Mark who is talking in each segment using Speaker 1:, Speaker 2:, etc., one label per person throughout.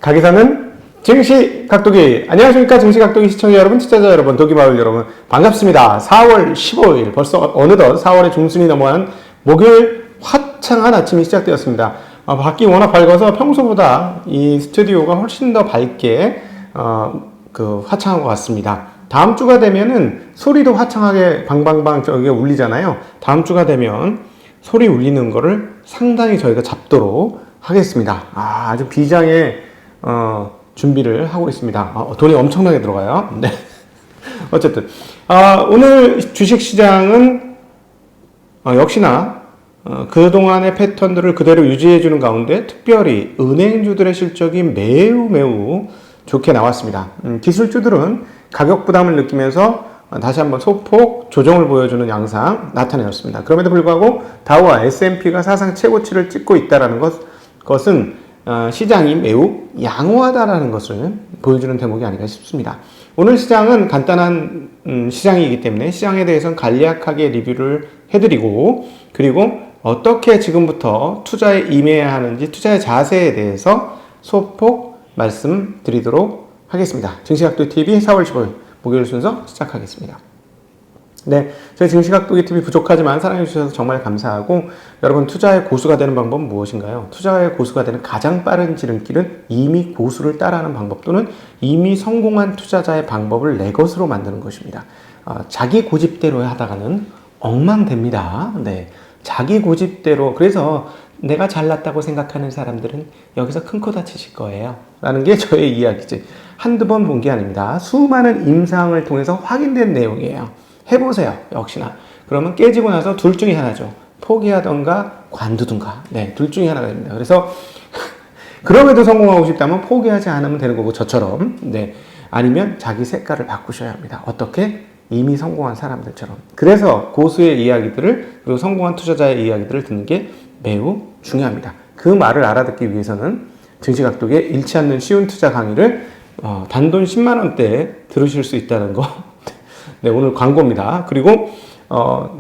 Speaker 1: 가게사는 증시각도기. 안녕하십니까, 증시각도기 시청자 여러분, 투자자 여러분, 도기마을 여러분, 반갑습니다. 4월 15일, 벌써 어느덧 4월의 중순이 넘어간 목요일 화창한 아침이 시작되었습니다. 밖이 워낙 밝아서 평소보다 이 스튜디오가 훨씬 더 밝게 화창한 것 같습니다. 다음 주가 되면은 소리도 화창하게 방방방 저기 울리잖아요. 다음 주가 되면 소리 울리는 거를 상당히 저희가 잡도록 하겠습니다. 아주 비장의 준비를 하고 있습니다. 돈이 엄청나게 들어가요. 네. 어쨌든 오늘 주식시장은 역시나 그동안의 패턴들을 그대로 유지해주는 가운데 특별히 은행주들의 실적이 매우 좋게 나왔습니다. 기술주들은 가격 부담을 느끼면서 다시 한번 소폭 조정을 보여주는 양상 나타내었습니다. 그럼에도 불구하고 다우와 S&P가 사상 최고치를 찍고 있다는 것은 시장이 매우 양호하다라는 것을 보여주는 대목이 아닌가 싶습니다. 오늘 시장은 간단한 시장이기 때문에 시장에 대해서는 간략하게 리뷰를 해드리고, 그리고 어떻게 지금부터 투자에 임해야 하는지 투자의 자세에 대해서 소폭 말씀드리도록 하겠습니다. 증시각도기TV 4월 15일 목요일 순서 시작하겠습니다. 네, 저희 증시각도기TV 부족하지만 사랑해주셔서 정말 감사하고, 여러분 투자의 고수가 되는 방법은 무엇인가요? 투자의 고수가 되는 가장 빠른 지름길은 이미 고수를 따라하는 방법 또는 이미 성공한 투자자의 방법을 내 것으로 만드는 것입니다. 자기 고집대로 하다가는 엉망됩니다. 네, 자기 고집대로. 그래서 내가 잘났다고 생각하는 사람들은 여기서 큰 코 다치실 거예요 라는 게 저의 이야기지. 한두 번 본 게 아닙니다. 수많은 임상을 통해서 확인된 내용이에요. 해보세요. 역시나. 그러면 깨지고 나서 둘 중에 하나죠. 포기하던가 관두든가. 네, 둘 중에 하나가 됩니다. 그래서 그럼에도 성공하고 싶다면 포기하지 않으면 되는 거고, 저처럼. 네, 아니면 자기 색깔을 바꾸셔야 합니다. 어떻게? 이미 성공한 사람들처럼. 그래서 고수의 이야기들을, 그리고 성공한 투자자의 이야기들을 듣는 게 매우 중요합니다. 그 말을 알아듣기 위해서는 증시각도기의 잃지 않는 쉬운 투자 강의를 단돈 10만원대에 들으실 수 있다는 거. 네, 오늘 광고입니다. 그리고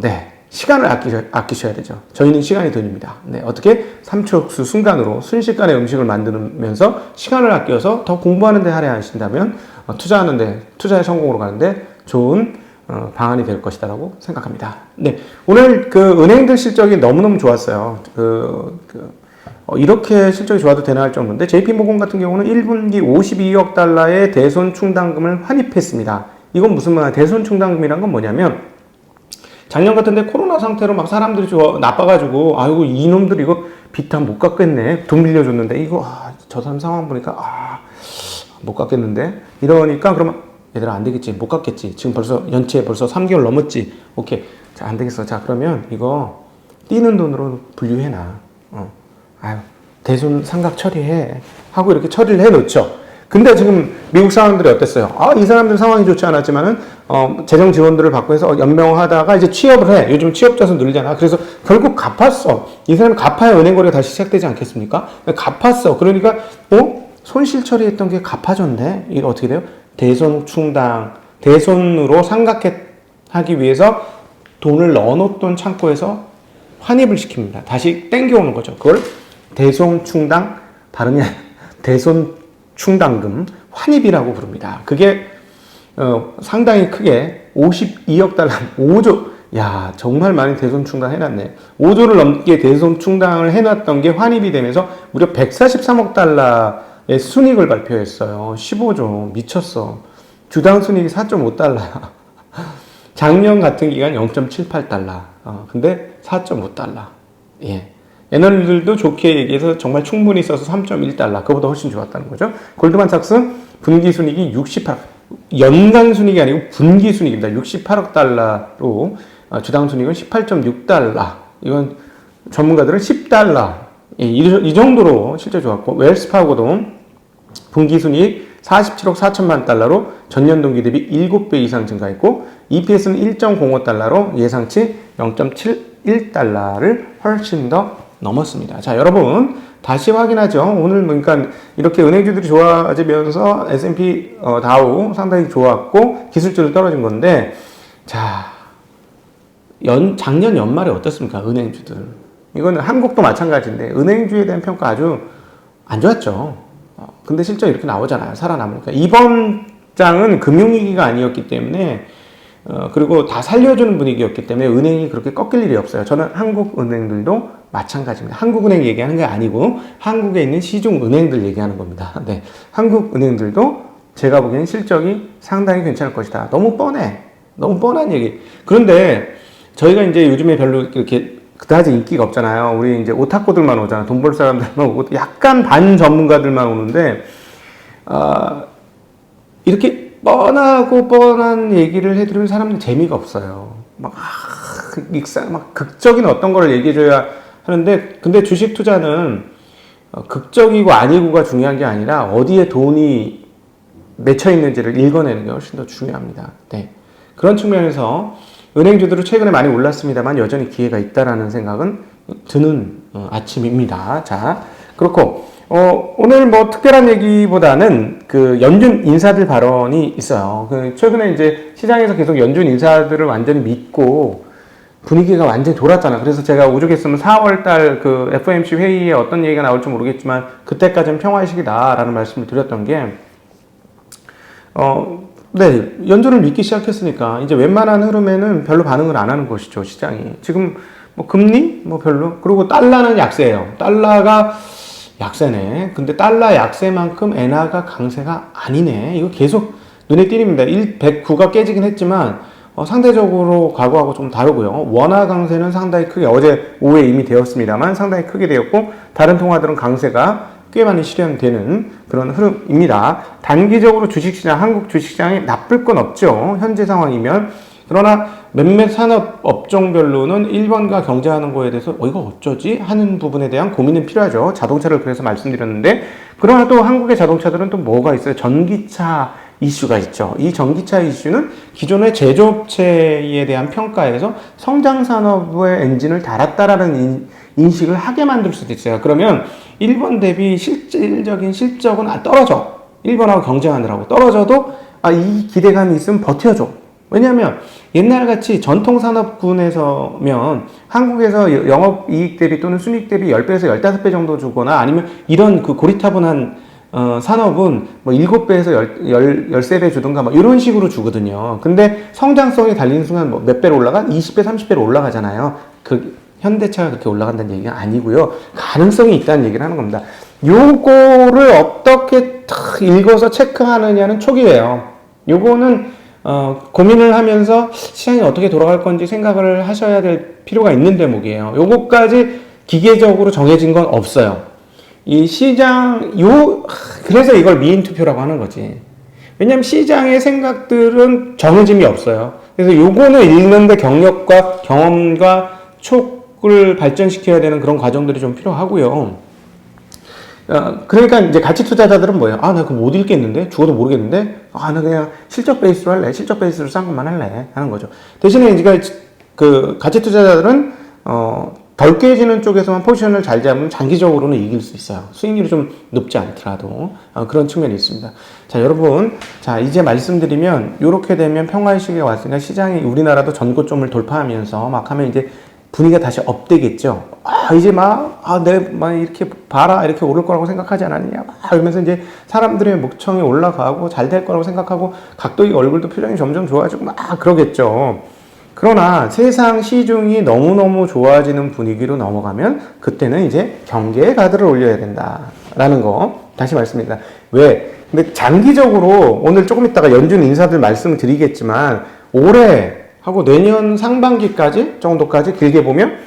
Speaker 1: 네, 시간을 아끼셔야 되죠. 저희는 시간이 돈입니다. 네, 어떻게? 3초흡수 순간으로 순식간에 음식을 만들면서 시간을 아껴서 더 공부하는 데 할애하신다면 투자의 성공으로 가는데 좋은 방안이 될 것이다라고 생각합니다. 네, 오늘 은행들 실적이 너무너무 좋았어요. 이렇게 실적이 좋아도 되나 할 정도인데, JP모건 같은 경우는 1분기 52억 달러의 대손 충당금을 환입했습니다. 이건 무슨 말이야? 대손 충당금이란 건 뭐냐면, 작년 같은데 코로나 상태로 막 사람들이 나빠가지고, 아이고, 이놈들 이거 빚 다 못 갚겠네. 돈 빌려줬는데, 이거, 저 사람 상황 보니까, 못 갚겠는데? 이러니까, 그러면, 얘들아, 안 되겠지. 못 갚겠지. 지금 연체 벌써 3개월 넘었지. 오케이. 자, 안 되겠어. 자, 그러면 이거, 뛰는 돈으로 분류해놔. 대손 상각 처리해. 하고 이렇게 처리를 해놓죠. 근데 지금 미국 사람들이 어땠어요? 이 사람들 상황이 좋지 않았지만은, 재정 지원들을 받고 해서 연명하다가 이제 취업을 해. 요즘 취업자수 늘잖아. 그래서 결국 갚았어. 이 사람이 갚아야 은행 거래가 다시 시작되지 않겠습니까? 갚았어. 그러니까, 손실 처리했던 게 갚아줬네? 이거 어떻게 돼요? 대손 충당, 대손으로 상각하기 위해서 돈을 넣어놓던 창고에서 환입을 시킵니다. 다시 땡겨오는 거죠. 그걸 대손 충당, 발음이 대손 충당금 환입이라고 부릅니다. 그게 상당히 크게 52억 달러, 5조, 야, 정말 많이 대손 충당 해놨네. 5조를 넘게 대손 충당을 해놨던 게 환입이 되면서 무려 143억 달러의 순이익을 발표했어요. 15조, 미쳤어. 주당 순이익이 4.5달러. 작년 같은 기간 0.78달러. 근데 4.5달러. 예. 애널들도 좋게 얘기해서 정말 충분히 써서 3.1달러. 그보다 훨씬 좋았다는 거죠. 골드만삭스 분기 순이익이 68억. 연간 순이익이 아니고 분기 순이익입니다. 68억 달러로 주당 순이익은 18.6달러. 이건 전문가들은 10달러. 예, 이 정도로 실제 좋았고, 웰스파고도 분기 순이익 47억 4천만 달러로 전년 동기 대비 7배 이상 증가했고, EPS는 1.05달러로 예상치 0.71달러를 훨씬 더 넘었습니다. 자, 여러분 다시 확인하죠. 오늘 그러니까 이렇게 은행주들이 좋아지면서 S&P 다우 상당히 좋았고 기술주도 떨어진 건데, 자, 작년 연말에 어떻습니까? 은행주들. 이거는 한국도 마찬가지인데 은행주에 대한 평가 아주 안 좋았죠. 근데 실제 이렇게 나오잖아요. 살아남으니까. 이번 장은 금융위기가 아니었기 때문에 그리고 다 살려주는 분위기였기 때문에 은행이 그렇게 꺾일 일이 없어요. 저는 한국 은행들도 마찬가지입니다. 한국은행 얘기하는 게 아니고 한국에 있는 시중 은행들 얘기하는 겁니다. 네, 한국 은행들도 제가 보기에는 실적이 상당히 괜찮을 것이다. 너무 뻔해. 너무 뻔한 얘기. 그런데 저희가 이제 요즘에 별로 이렇게 그다지 인기가 없잖아요. 우리 이제 오타쿠들만 오잖아. 돈 벌 사람들만 오고 약간 반 전문가들만 오는데 이렇게 뻔하고 뻔한 얘기를 해드리면 사람들 재미가 없어요. 막 극적인 어떤 거를 얘기해줘야 하는데, 근데 주식 투자는 극적이고 아니고가 중요한 게 아니라 어디에 돈이 맺혀 있는지를 읽어내는 게 훨씬 더 중요합니다. 네. 그런 측면에서 은행주들은 최근에 많이 올랐습니다만 여전히 기회가 있다라는 생각은 드는 아침입니다. 자, 그렇고 오늘 뭐 특별한 얘기보다는 그 연준 인사들 발언이 있어요. 그 최근에 이제 시장에서 계속 연준 인사들을 완전히 믿고 분위기가 완전히 돌았잖아. 그래서 제가 오죽했으면 4월달 그 FOMC 회의에 어떤 얘기가 나올지 모르겠지만 그때까지는 평화의 시기다라는 말씀을 드렸던 게 네, 연준을 믿기 시작했으니까 이제 웬만한 흐름에는 별로 반응을 안 하는 것이죠, 시장이. 지금 뭐 금리 뭐 별로. 그리고 달러는 약세예요. 달러가 약세네. 근데 달러 약세만큼 엔화가 강세가 아니네. 이거 계속 눈에 띄립니다. 109가 깨지긴 했지만 상대적으로 과거하고 좀 다르고요. 원화 강세는 상당히 크게 어제 오후에 이미 되었습니다만 상당히 크게 되었고 다른 통화들은 강세가 꽤 많이 실현되는 그런 흐름입니다. 단기적으로 주식시장, 한국 주식시장이 나쁠 건 없죠. 현재 상황이면. 그러나 몇몇 산업 업종별로는 1번가 경제하는 거에 대해서 이거 어쩌지? 하는 부분에 대한 고민은 필요하죠. 자동차를 그래서 말씀드렸는데 그러나 또 한국의 자동차들은 또 뭐가 있어요? 전기차 이슈가 있죠. 이 전기차 이슈는 기존의 제조업체에 대한 평가에서 성장산업의 엔진을 달았다라는 인식을 하게 만들 수도 있어요. 그러면 1번 대비 실질적인 실적은 떨어져. 1번하고 경쟁하느라고 떨어져도 이 기대감이 있으면 버텨줘. 왜냐하면 옛날같이 전통산업군에서면 한국에서 영업이익 대비 또는 순이익 대비 10배에서 15배 정도 주거나 아니면 이런 그 고리타분한 산업은 뭐 7배에서 13배 주든가 뭐 이런 식으로 주거든요. 근데 성장성이 달리는 순간 뭐 몇 배로 올라가? 20배, 30배로 올라가잖아요. 그 현대차가 그렇게 올라간다는 얘기가 아니고요. 가능성이 있다는 얘기를 하는 겁니다. 요거를 어떻게 탁 읽어서 체크하느냐는 촉이에요. 요거는 고민을 하면서 시장이 어떻게 돌아갈 건지 생각을 하셔야 될 필요가 있는 대목이에요. 요거까지 기계적으로 정해진 건 없어요. 이 시장, 그래서 이걸 미인투표라고 하는 거지. 왜냐면 시장의 생각들은 정해짐이 없어요. 그래서 요거는 읽는데 경력과 경험과 촉을 발전시켜야 되는 그런 과정들이 좀 필요하고요. 그러니까 이제 가치 투자자들은 뭐예요? 나 그거 못 읽겠는데? 죽어도 모르겠는데? 나 그냥 실적 베이스로 할래. 실적 베이스로 싼 것만 할래. 하는 거죠. 대신에 이제 그 가치 투자자들은, 덜 깨지는 쪽에서만 포지션을 잘 잡으면 장기적으로는 이길 수 있어요. 수익률이 좀 높지 않더라도. 그런 측면이 있습니다. 자, 여러분. 자, 이제 말씀드리면, 요렇게 되면 평화의 시기가 왔으니까 시장이 우리나라도 전고점을 돌파하면서 막 하면 이제 분위기가 다시 업되겠죠. 이제 이렇게 봐라, 이렇게 오를 거라고 생각하지 않았냐. 이러면서 이제 사람들의 목청이 올라가고 잘 될 거라고 생각하고 각도의 얼굴도 표정이 점점 좋아지고 그러겠죠. 그러나 세상 시중이 너무너무 좋아지는 분위기로 넘어가면 그때는 이제 경계의 가드를 올려야 된다라는 거 다시 말씀드립니다. 왜? 근데 장기적으로 오늘 조금 있다가 연준 인사들 말씀을 드리겠지만 올해 하고 내년 상반기까지 정도까지 길게 보면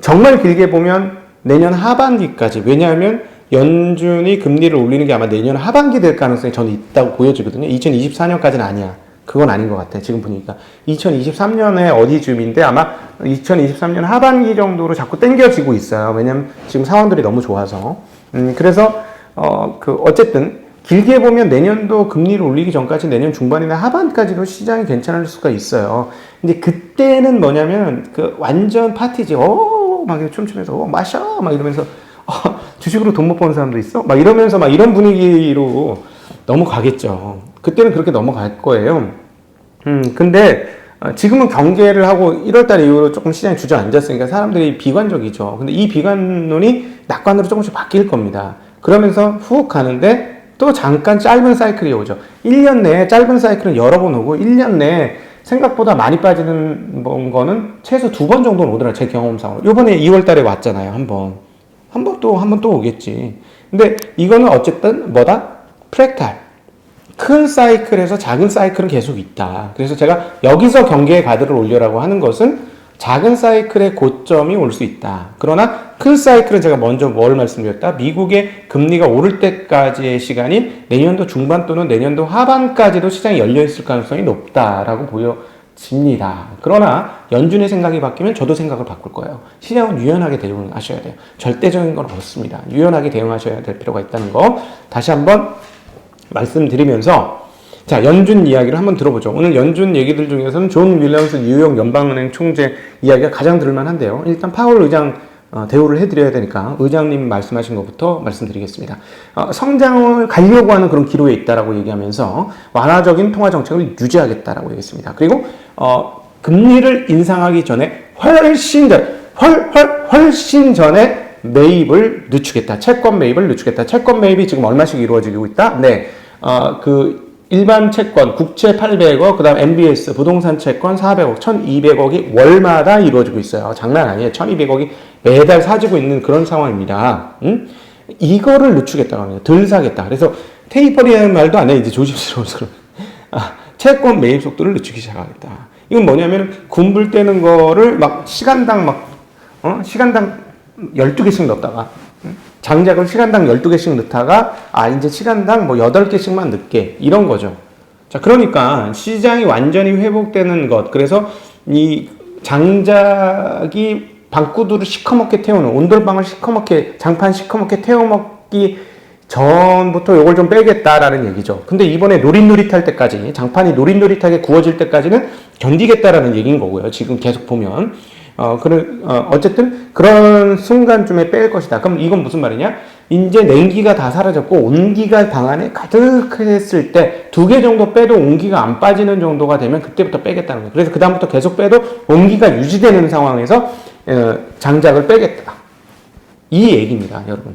Speaker 1: 정말 길게 보면 내년 하반기까지. 왜냐하면 연준이 금리를 올리는 게 아마 내년 하반기 될 가능성이 저는 있다고 보여지거든요. 2024년까지는 아니야. 그건 아닌 것 같아. 지금 보니까 2023년에 어디쯤인데 아마 2023년 하반기 정도로 자꾸 땡겨지고 있어요. 왜냐면 지금 상황들이 너무 좋아서. 그래서 어쨌든 길게 보면 내년도 금리를 올리기 전까지 내년 중반이나 하반까지도 시장이 괜찮을 수가 있어요. 근데 그때는 뭐냐면 완전 파티지. 막 춤추면서 마셔 막 이러면서 주식으로 돈 못 버는 사람도 있어? 막 이러면서 막 이런 분위기로 넘어가겠죠. 그때는 그렇게 넘어갈 거예요. 근데 지금은 경계를 하고 1월달 이후로 조금 시장이 주저앉았으니까 사람들이 비관적이죠. 근데 이 비관론이 낙관으로 조금씩 바뀔 겁니다. 그러면서 훅 가는데 또 잠깐 짧은 사이클이 오죠. 1년 내에 짧은 사이클은 여러 번 오고 1년 내에 생각보다 많이 빠지는 거는 최소 2번 정도는 오더라, 제 경험상으로. 요번에 2월 달에 왔잖아요, 한 번. 한 번 또 오겠지. 근데 이거는 어쨌든 뭐다? 프랙탈. 큰 사이클에서 작은 사이클은 계속 있다. 그래서 제가 여기서 경계의 가드를 올려라고 하는 것은 작은 사이클의 고점이 올 수 있다. 그러나 큰 사이클은 제가 먼저 뭘 말씀드렸다? 미국의 금리가 오를 때까지의 시간인 내년도 중반 또는 내년도 하반까지도 시장이 열려있을 가능성이 높다라고 보여집니다. 그러나 연준의 생각이 바뀌면 저도 생각을 바꿀 거예요. 시장은 유연하게 대응하셔야 돼요. 절대적인 건 없습니다. 유연하게 대응하셔야 될 필요가 있다는 거 다시 한번 말씀드리면서 자, 연준 이야기를 한번 들어보죠. 오늘 연준 얘기들 중에서는 존 윌리엄스 뉴욕 연방은행 총재 이야기가 가장 들을만한데요. 일단 파월 의장 대우를 해드려야 되니까 의장님 말씀하신 것부터 말씀드리겠습니다. 성장을 가려고 하는 그런 기로에 있다라고 얘기하면서 완화적인 통화 정책을 유지하겠다라고 얘기했습니다. 그리고 금리를 인상하기 전에 훨씬 전에 매입을 늦추겠다. 채권 매입을 늦추겠다. 채권 매입이 지금 얼마씩 이루어지고 있다? 네. 일반 채권, 국채 800억, 그 다음 MBS, 부동산 채권 400억, 1200억이 월마다 이루어지고 있어요. 장난 아니에요. 1200억이 매달 사지고 있는 그런 상황입니다. 이거를 늦추겠다고 합니다. 덜 사겠다. 그래서 테이퍼리라는 말도 안 해. 이제 조심스러워서. 채권 매입 속도를 늦추기 시작하겠다. 이건 뭐냐면, 군불 떼는 거를 시간당 12개씩 넣었다가, 장작을 시간당 12개씩 넣다가 이제 시간당 8개씩만 넣게 이런 거죠. 자, 그러니까 시장이 완전히 회복되는 것, 그래서 이 장작이 방구두를 시커멓게 태우는, 온돌방을 시커멓게, 장판 시커멓게 태워먹기 전부터 요걸 좀 빼겠다라는 얘기죠. 근데 이번에 노릿노릿할 때까지, 장판이 노릿노릿하게 구워질 때까지는 견디겠다라는 얘기인 거고요. 지금 계속 보면. 어쨌든 그런 순간쯤에 뺄 것이다. 그럼 이건 무슨 말이냐? 이제 냉기가 다 사라졌고 온기가 방 안에 가득했을 때 2개 정도 빼도 온기가 안 빠지는 정도가 되면 그때부터 빼겠다는 거예요. 그래서 그다음부터 계속 빼도 온기가 유지되는 상황에서 장작을 빼겠다. 이 얘기입니다, 여러분.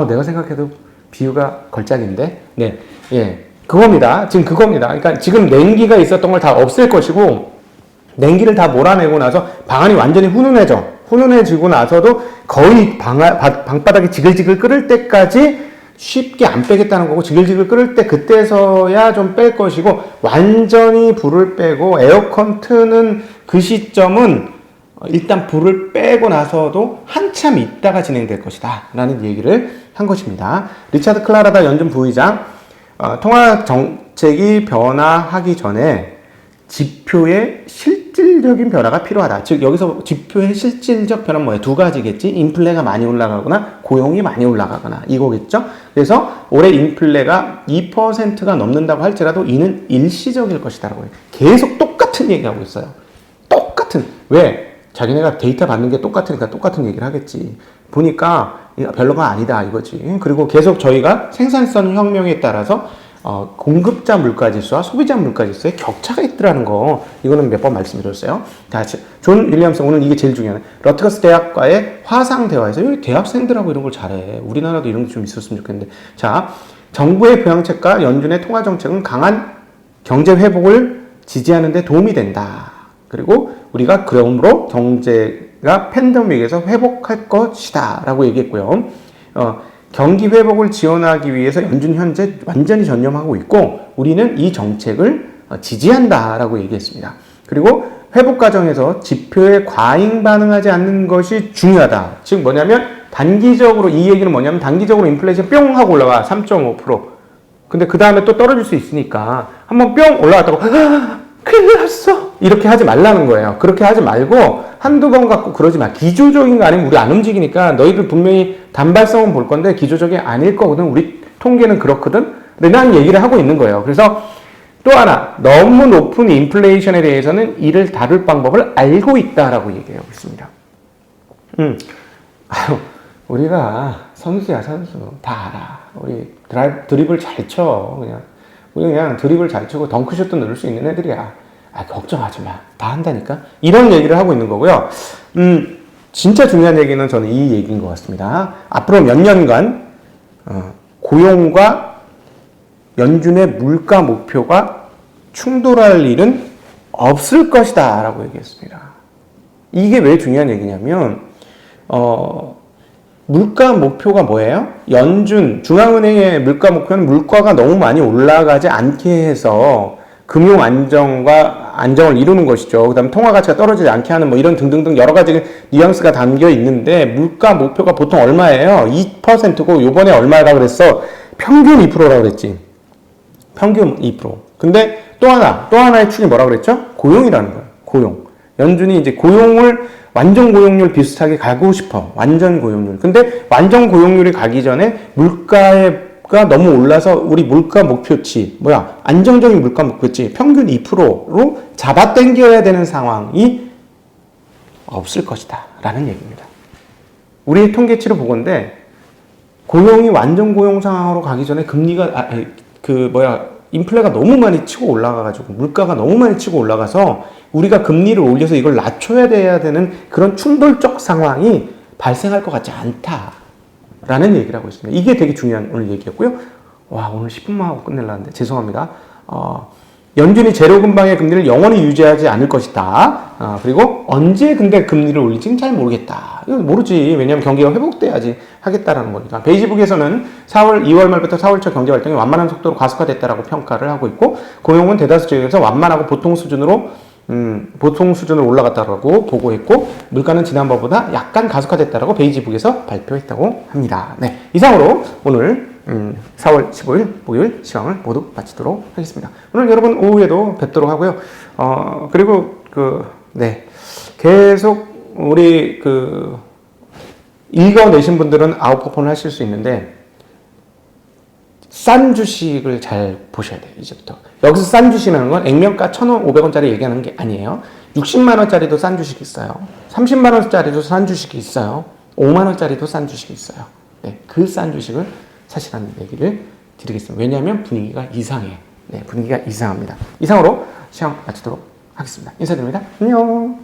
Speaker 1: 내가 생각해도 비유가 걸작인데? 네. 예. 그겁니다. 지금 그겁니다. 그러니까 지금 냉기가 있었던 걸 다 없앨 것이고 냉기를 다 몰아내고 나서 방 안이 완전히 훈훈해지고 나서도 거의 방바닥이 지글지글 끓을 때까지 쉽게 안 빼겠다는 거고, 지글지글 끓을 때 그때서야 좀 뺄 것이고, 완전히 불을 빼고 에어컨 트는 그 시점은 일단 불을 빼고 나서도 한참 있다가 진행될 것이다 라는 얘기를 한 것입니다. 리차드 클라라다 연준 부의장, 통화 정책이 변화하기 전에 지표의 실질적인 변화가 필요하다. 즉 여기서 지표의 실질적 변화는 뭐예요? 2가지겠지. 인플레가 많이 올라가거나 고용이 많이 올라가거나 이거겠죠. 그래서 올해 인플레가 2%가 넘는다고 할지라도 이는 일시적일 것이다라고 해요. 계속 똑같은 얘기하고 있어요. 똑같은. 왜? 자기네가 데이터 받는 게 똑같으니까 똑같은 얘기를 하겠지. 보니까 별로가 아니다 이거지. 그리고 계속 저희가 생산성 혁명에 따라서 공급자 물가지수와 소비자 물가지수의 격차가 있더라는 거, 이거는 몇 번 말씀드렸어요. 다시 존 윌리엄슨, 오늘 이게 제일 중요하네. 러트거스 대학과의 화상 대화에서 여기 대학생들하고 이런 걸 잘해. 우리나라도 이런 게 좀 있었으면 좋겠는데. 자, 정부의 부양책과 연준의 통화 정책은 강한 경제 회복을 지지하는 데 도움이 된다. 그리고 우리가 그러므로 경제가 팬데믹에서 회복할 것이다 라고 얘기했고요. 경기 회복을 지원하기 위해서 연준 현재 완전히 전념하고 있고, 우리는 이 정책을 지지한다라고 얘기했습니다. 그리고 회복 과정에서 지표에 과잉 반응하지 않는 것이 중요하다. 즉 뭐냐면 단기적으로, 이 얘기는 뭐냐면 단기적으로 인플레이션 뿅 하고 올라가 3.5%. 근데 그 다음에 또 떨어질 수 있으니까 한번 뿅 올라갔다고 큰일 났어 이렇게 하지 말라는 거예요. 그렇게 하지 말고 한두 번 갖고 그러지 마. 기조적인 거 아니면 우리 안 움직이니까 너희들 분명히 단발성은 볼 건데 기조적이 아닐 거거든. 우리 통계는 그렇거든. 근데 난 얘기를 하고 있는 거예요. 그래서 또 하나, 너무 높은 인플레이션에 대해서는 이를 다룰 방법을 알고 있다라고 얘기하고 있습니다. 우리가 선수야, 선수. 다 알아. 우리 드리블 잘 쳐. 우리 그냥 드리블 잘 치고 덩크슛도 넣을 수 있는 애들이야. 걱정하지 마. 다 한다니까? 이런 얘기를 하고 있는 거고요. 진짜 중요한 얘기는 저는 이 얘기인 것 같습니다. 앞으로 몇 년간 고용과 연준의 물가 목표가 충돌할 일은 없을 것이다 라고 얘기했습니다. 이게 왜 중요한 얘기냐면 물가 목표가 뭐예요? 연준, 중앙은행의 물가 목표는 물가가 너무 많이 올라가지 않게 해서 금융 안정을 이루는 것이죠. 그 다음에 통화 가치가 떨어지지 않게 하는 뭐 이런 등등등 여러 가지 뉘앙스가 담겨 있는데 물가 목표가 보통 얼마예요? 2%고 요번에 얼마라고 그랬어? 평균 2%라고 그랬지. 평균 2%. 근데 또 하나의 축이 뭐라고 그랬죠? 고용이라는 거예요. 고용. 연준이 이제 완전 고용률 비슷하게 가고 싶어. 완전 고용률. 근데 완전 고용률이 가기 전에 물가가 너무 올라서 우리 물가 목표치, 안정적인 물가 목표치, 평균 2%로 잡아당겨야 되는 상황이 없을 것이다. 라는 얘기입니다. 우리의 통계치로 보건데, 고용이 완전 고용 상황으로 가기 전에 금리가, 인플레가 너무 많이 치고 올라가가지고, 물가가 너무 많이 치고 올라가서 우리가 금리를 올려서 이걸 낮춰야 돼야 되는 그런 충돌적 상황이 발생할 것 같지 않다라는 얘기를 하고 있습니다. 이게 되게 중요한 오늘 얘기였고요. 오늘 10분만 하고 끝내려는데 죄송합니다. 연준이 제로 근방의 금리를 영원히 유지하지 않을 것이다. 그리고 언제 근데 금리를 올릴지는 잘 모르겠다. 이건 모르지. 왜냐하면 경기가 회복돼야지 하겠다라는 거니까. 베이지북에서는 2월 말부터 4월 초 경제 활동이 완만한 속도로 가속화됐다라고 평가를 하고 있고, 고용은 대다수 지역에서 완만하고 보통 수준으로 올라갔다고 보고했고, 물가는 지난번보다 약간 가속화됐다라고 베이지북에서 발표했다고 합니다. 네, 이상으로 오늘 4월 15일 목요일 시황을 모두 마치도록 하겠습니다. 오늘 여러분 오후에도 뵙도록 하고요. 그리고 계속 우리 읽어내신 분들은 아웃퍼폼을 하실 수 있는데, 싼 주식을 잘 보셔야 돼요. 이제부터. 여기서 싼 주식이라는 건 액면가 1,500원짜리 얘기하는 게 아니에요. 60만원짜리도 싼 주식이 있어요. 30만원짜리도 싼 주식이 있어요. 5만원짜리도 싼 주식이 있어요. 네, 그 싼 주식을 사시라는 얘기를 드리겠습니다. 왜냐하면 분위기가 이상해. 네, 분위기가 이상합니다. 이상으로 시험 마치도록 하겠습니다. 인사드립니다. 안녕.